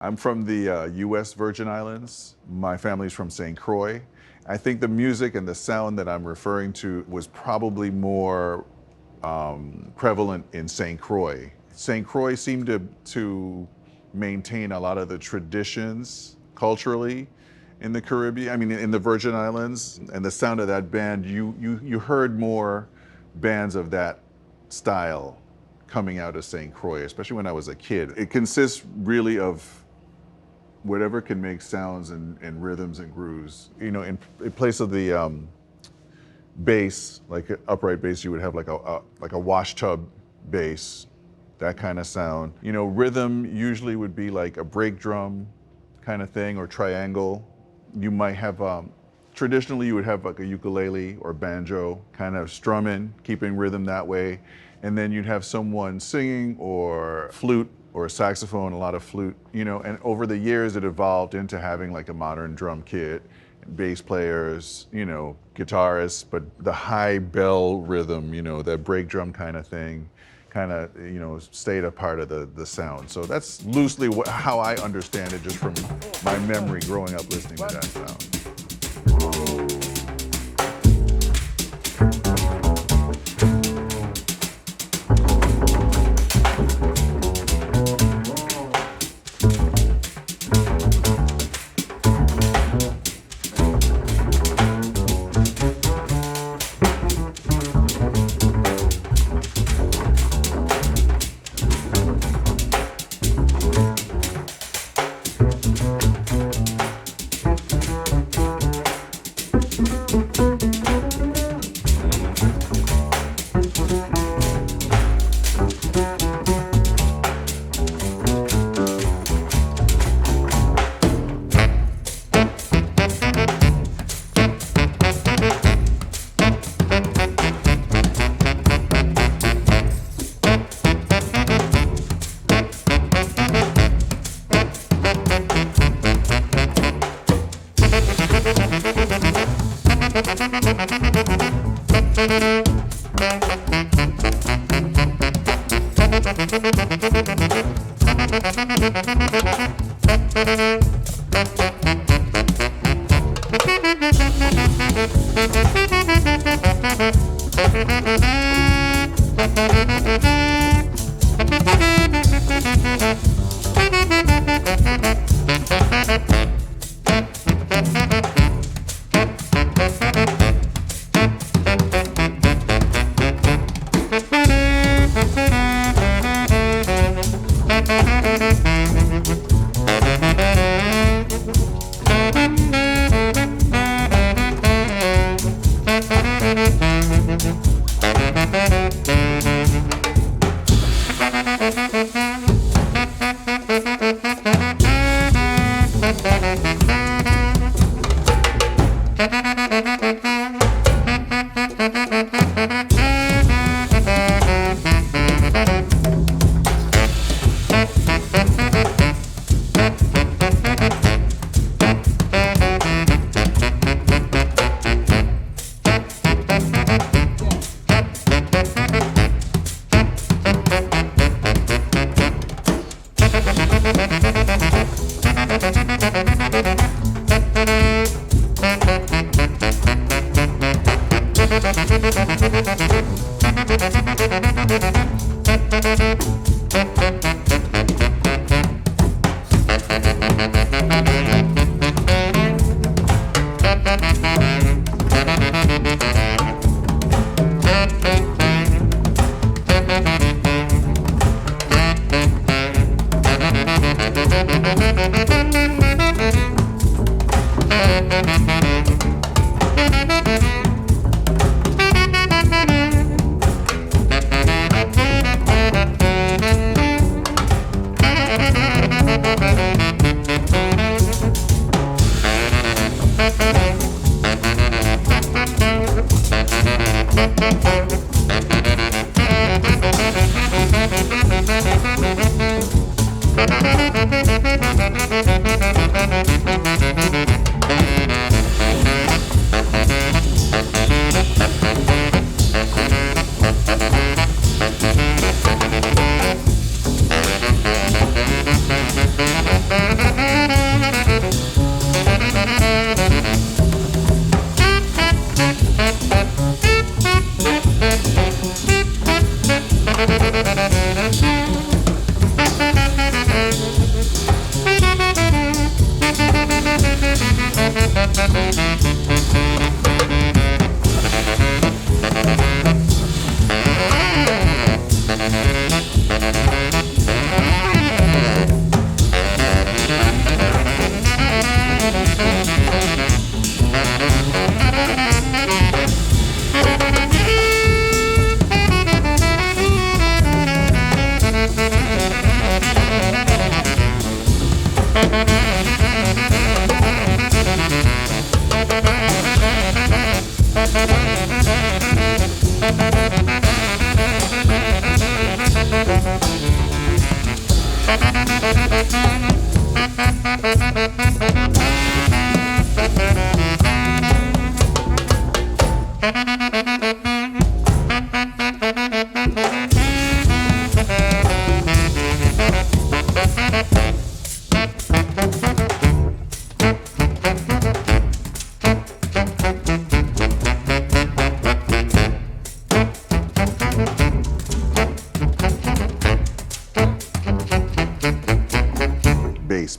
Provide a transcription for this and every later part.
I'm from the U.S. Virgin Islands. My family's from St. Croix. I think the music and the sound that I'm referring to was probably more prevalent in St. Croix. St. Croix seemed to maintain a lot of the traditions culturally in the Caribbean, I mean in the Virgin Islands, and the sound of that band, you heard more bands of that style coming out of St. Croix, especially when I was a kid. It consists really of whatever can make sounds and rhythms and grooves. You know, in place of the bass, like upright bass, you would have like a wash tub bass, that kind of sound. You know, rhythm usually would be like a break drum kind of thing or triangle. You might have, traditionally you would have like a ukulele or banjo kind of strumming, keeping rhythm that way. And then you'd have someone singing or flute or a saxophone, a lot of flute, you know, and over the years it evolved into having like a modern drum kit, bass players, you know, guitarists, but the high bell rhythm, you know, that break drum kind of thing, kind of, you know, stayed a part of the sound. So that's loosely how I understand it, just from my memory growing up listening to that sound.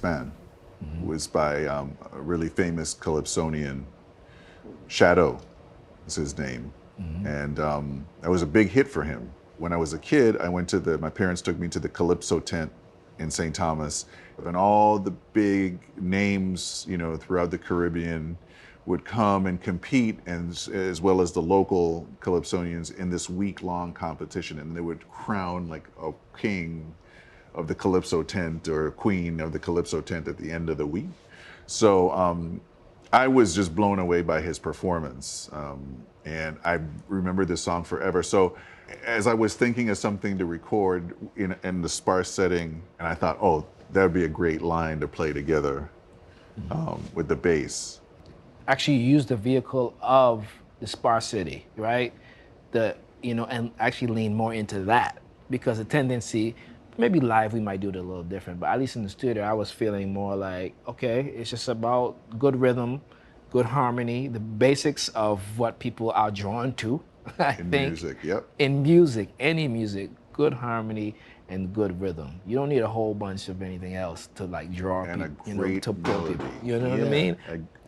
Bassman was by a really famous calypsonian, Shadow is his name. And that was a big hit for him. When I was a kid, my parents took me to the Calypso tent in St. Thomas, and all the big names, throughout the Caribbean would come and compete, and as well as the local calypsonians in this week-long competition, and they would crown like a king of the Calypso tent or a queen of the Calypso tent at the end of the week. So I was just blown away by his performance. And I remember this song forever. So as I was thinking of something to record in the sparse setting, and I thought, oh, that would be a great line to play together with the bass. Actually use the vehicle of the sparsity, right? And actually lean more into that, because the tendency, maybe live we might do it a little different, but at least in the studio I was feeling more like, okay, it's just about good rhythm, good harmony, the basics of what people are drawn to, I think. In music, yep. In music, any music, good harmony and good rhythm. You don't need a whole bunch of anything else to like draw and people, a great to pull melody. people. You know what I mean?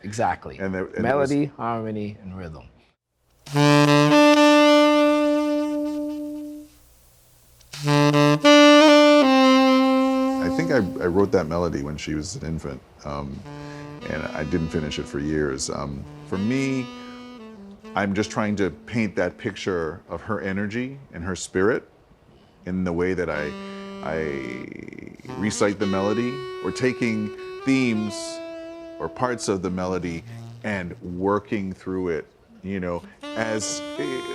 Exactly. And melody, harmony, and rhythm. I think I wrote that melody when she was an infant, and I didn't finish it for years. For me, I'm just trying to paint that picture of her energy and her spirit in the way that I recite the melody, or taking themes or parts of the melody and working through it,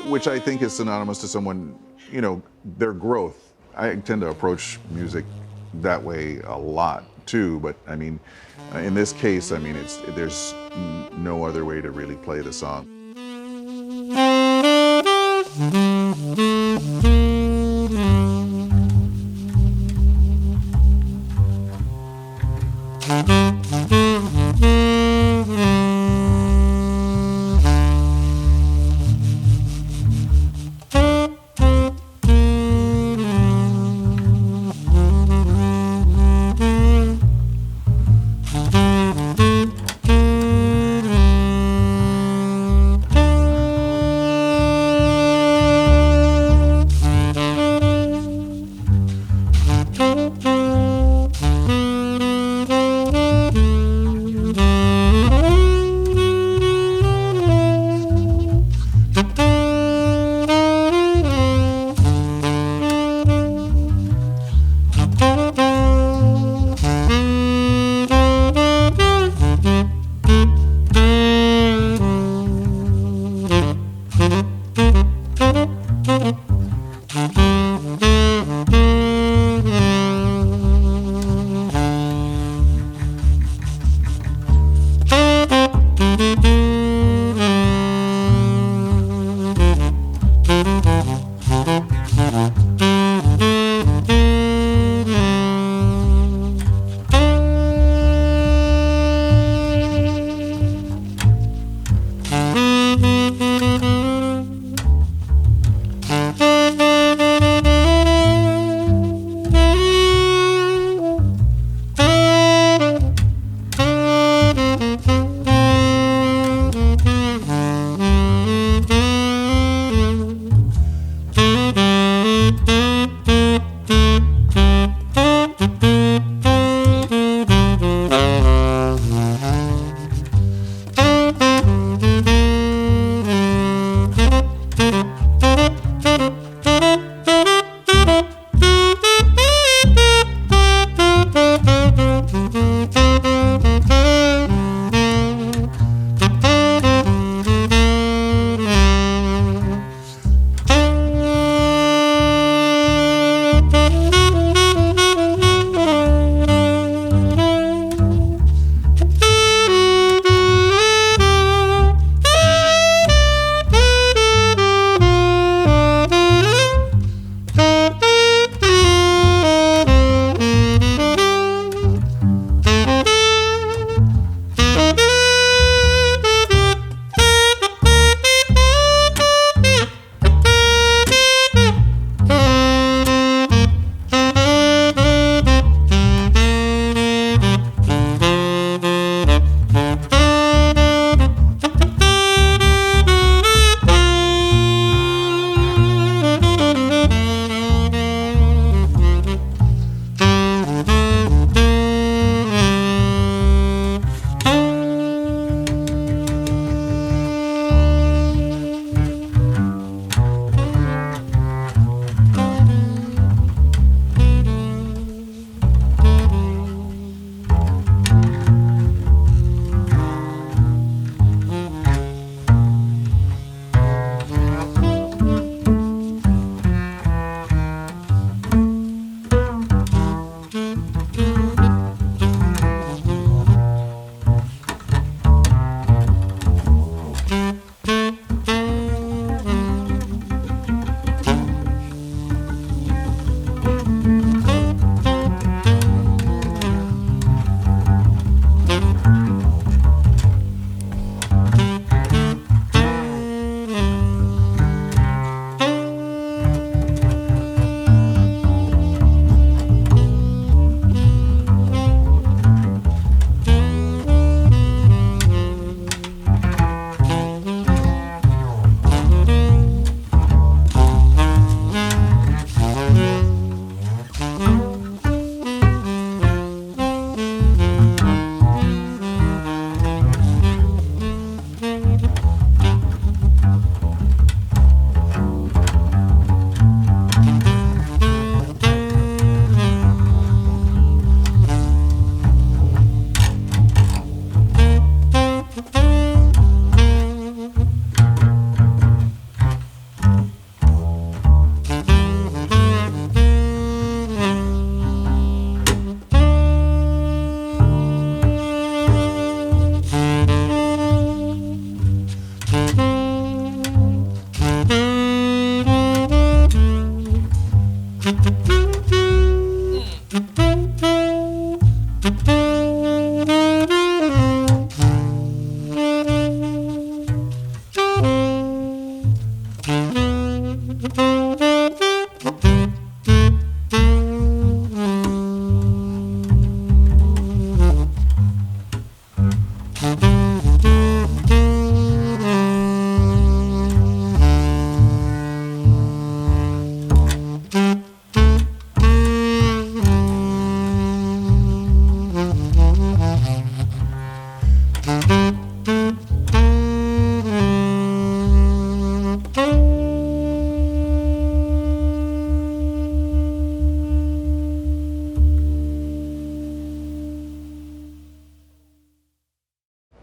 which I think is synonymous to someone, their growth. I tend to approach music that way a lot too, but I mean, in this case, I mean, there's no other way to really play the song.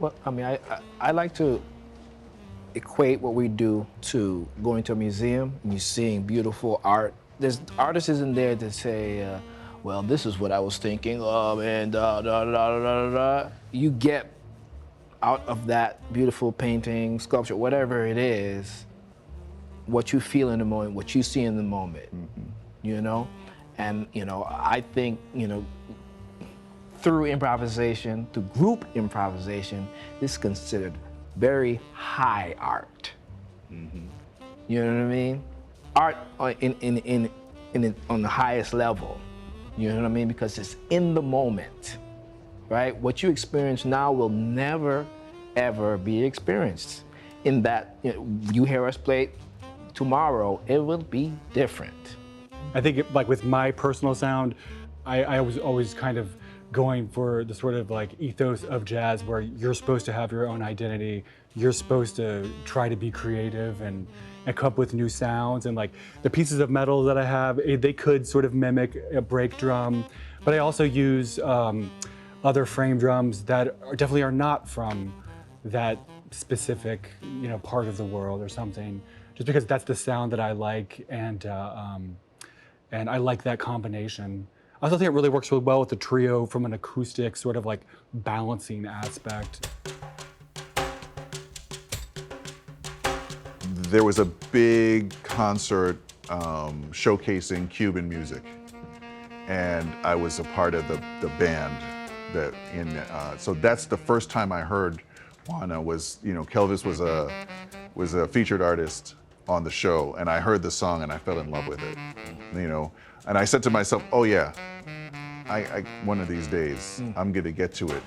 Well, I mean, I like to equate what we do to going to a museum and you seeing beautiful art. There's artists isn't there to say, well, this is what I was thinking of, and da da da da da da. You get out of that beautiful painting, sculpture, whatever it is, what you feel in the moment, what you see in the moment, you know? And, you know, I think, you know, through improvisation, through group improvisation, this is considered very high art. You know what I mean? Art on the highest level. You know what I mean? Because it's in the moment, right? What you experience now will never, ever be experienced. In that, you hear us play tomorrow, it will be different. I think like with my personal sound, I was always kind of going for the sort of like ethos of jazz where you're supposed to have your own identity. You're supposed to try to be creative and come up with new sounds. And like the pieces of metal that I have, they could sort of mimic a break drum, but I also use other frame drums that definitely are not from that specific, you know, part of the world or something, just because that's the sound that I like, and I like that combination. I also think it really works really well with the trio from an acoustic sort of like balancing aspect. There was a big concert showcasing Cuban music, and I was a part of the band that so that's the first time I heard Juana. Was, you know, Kelvis was a featured artist on the show, and I heard the song and I fell in love with it, you know. And I said to myself, oh yeah, I one of these days I'm gonna get to it.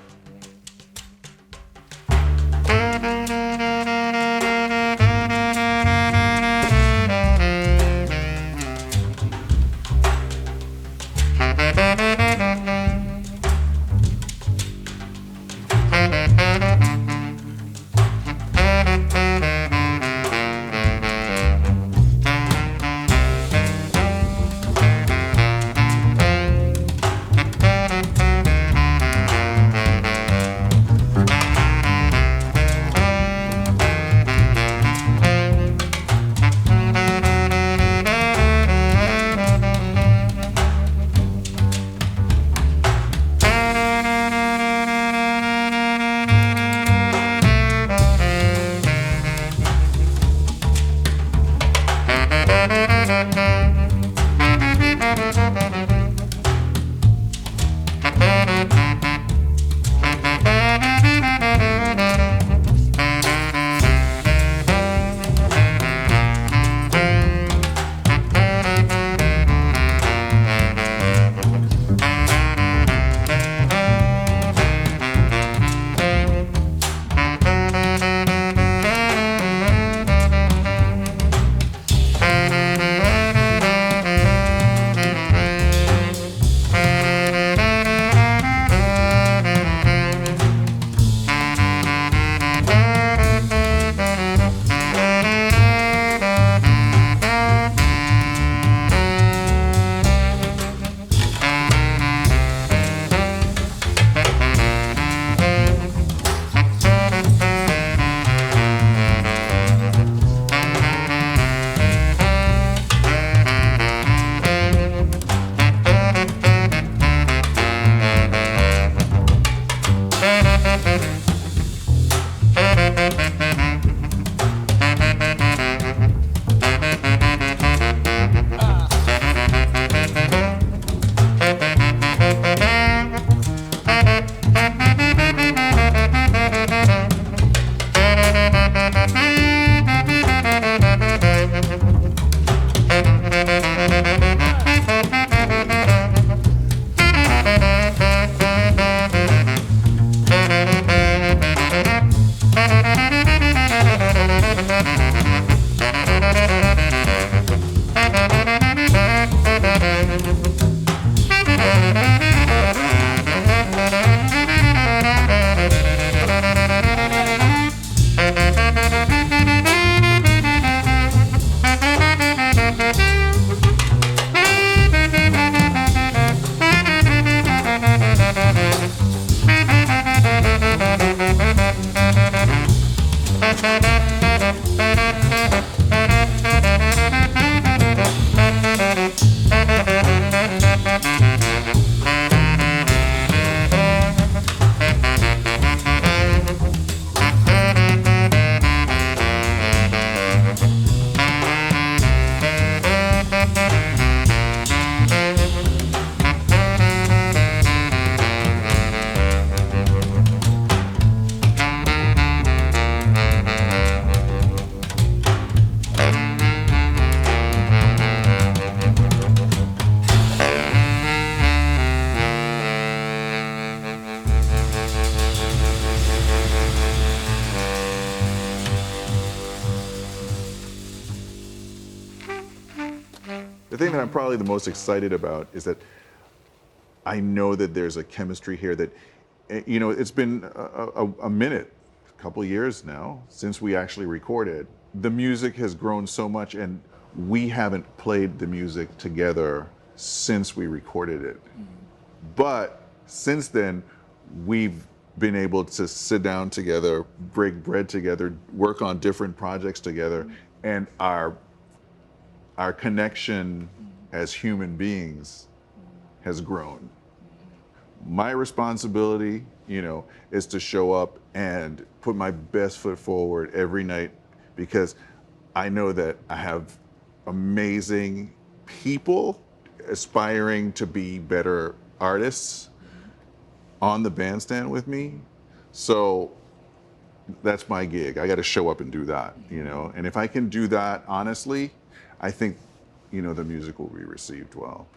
thing that I'm probably the most excited about is that I know that there's a chemistry here that, you know, it's been a minute, a couple of years now since we actually recorded. The music has grown so much, and we haven't played the music together since we recorded it. But since then, we've been able to sit down together, break bread together, work on different projects together, and our connection as human beings has grown. My responsibility, you know, is to show up and put my best foot forward every night, because I know that I have amazing people aspiring to be better artists on the bandstand with me. So that's my gig. I got to show up and do that, you know. And if I can do that honestly, I think, you know, the music will be received well.